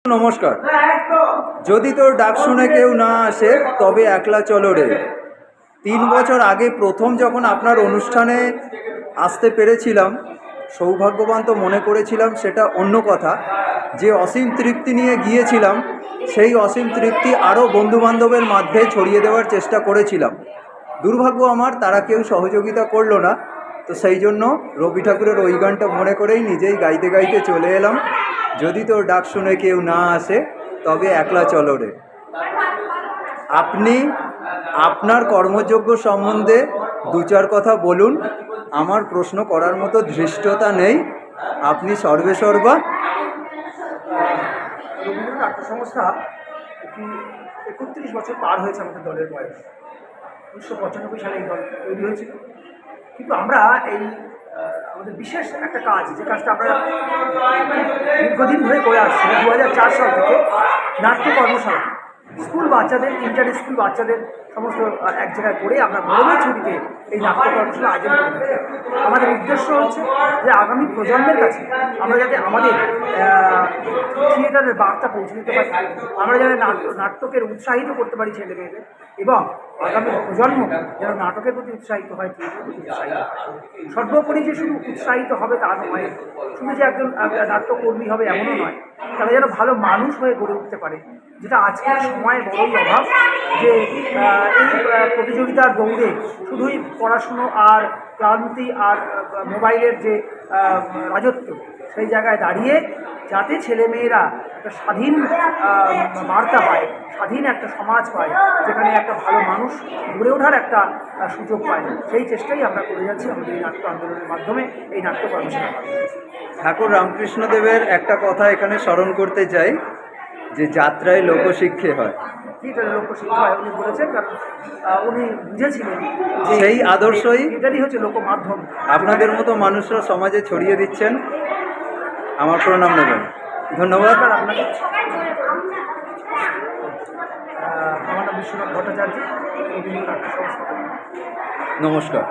নমস্কার। যদি তোর ডাক শুনে কেউ না আসে তবে একলা চলো রে। 3 বছর আগে প্রথম যখন আপনার অনুষ্ঠানে আসতে পেরেছিলাম, সৌভাগ্যবান তো মনে করেছিলাম, সেটা অন্য কথা। যে অসীম তৃপ্তি নিয়ে গিয়েছিলাম, সেই অসীম তৃপ্তি আরও বন্ধুবান্ধবের মধ্যে ছড়িয়ে দেওয়ার চেষ্টা করেছিলাম। দুর্ভাগ্য আমার, তারা কেউ সহযোগিতা করলো না। তো সেই জন্য রবি ঠাকুরের ওই গানটা মনে করেই নিজেই গাইতে গাইতে চলে এলাম। যদি তোর ডাক শুনে কেউ না আসে তবে একলা চলো রে। আপনি আপনার কর্মযোগ্য সম্বন্ধে 2-4 কথা বলুন। আমার প্রশ্ন করার মতো ধৃষ্টতা নেই, আপনি সর্বেসর্বা। রবীন্দ্রনাথ নাট্য সংস্থা একটি 31 বছর পার হয়েছে আমাদের দলের বয়স। 1995 সালে এই দল তৈরি হয়েছিল। কিন্তু আমরা এই আমাদের বিশেষ একটা কাজ, যে কাজটা আমরা দীর্ঘদিন ধরে করে আসছি, 2004 সাল থেকে নাট্য কর্মশালা স্কুল বাচ্চাদের, ইন্টার স্কুল বাচ্চাদের সমস্ত এক জায়গায় করে আমরা গরমের ছুটিতে এই নাট্য কর্মশালা আয়োজন করে থাকি। আমাদের উদ্দেশ্য হচ্ছে যে আগামী প্রজন্মের কাছে আমরা যাতে আমাদের থিয়েটারের বার্তা পৌঁছে দিতে পারি, আমরা যাতে নাটকের উৎসাহিত করতে পারি ছেলে মেয়েদের, এবং আগামী প্রজন্ম যেন নাটকের প্রতি উৎসাহিত হয়, থিয়েটারের প্রতি উৎসাহিত হয়। সর্বোপরি যে শুধু উৎসাহিত হবে তা নয়, শুধু যে একজন নাট্যকর্মী হবে এমনও নয়, তারা যেন ভালো মানুষ হয়ে গড়ে উঠতে পারে, যেটা আজকের সময়ের বড়ই অভাব। যে এই প্রতিযোগিতার দৌড়ে শুধুই পড়াশুনো আর ক্লান্তি আর মোবাইলের যে রাজত্ব, সেই জায়গায় দাঁড়িয়ে যাতে ছেলেমেয়েরা একটা স্বাধীন বার্তা পায়, স্বাধীন একটা সমাজ পায়, যেখানে একটা ভালো মানুষ গড়ে ওঠার একটা সুযোগ পায়, সেই চেষ্টাই আমরা করে যাচ্ছি আমাদের এই নাট্য আন্দোলনের মাধ্যমে, এই নাট্য কর্মশালার মাধ্যমে। ঠাকুর রামকৃষ্ণদেবের একটা কথা এখানে স্মরণ করতে চাই, যে যাত্রায় লোকশিক্ষে হয়। থিয়েটারের লোকশিক্ষা হয় উনি বলেছেন, কারণ উনি বুঝেছিলেন যে সেই আদর্শই এটারই হচ্ছে লোকমাধ্যম। আপনাদের মতো মানুষরা সমাজে ছড়িয়ে দিচ্ছেন। আমার প্রণাম নেবেন। ধন্যবাদ। আপনাকে। আমার নাম বিশ্বনাথ ভট্টাচার্য, রবীন্দ্রনাথ নাট্য সংস্থা। নমস্কার।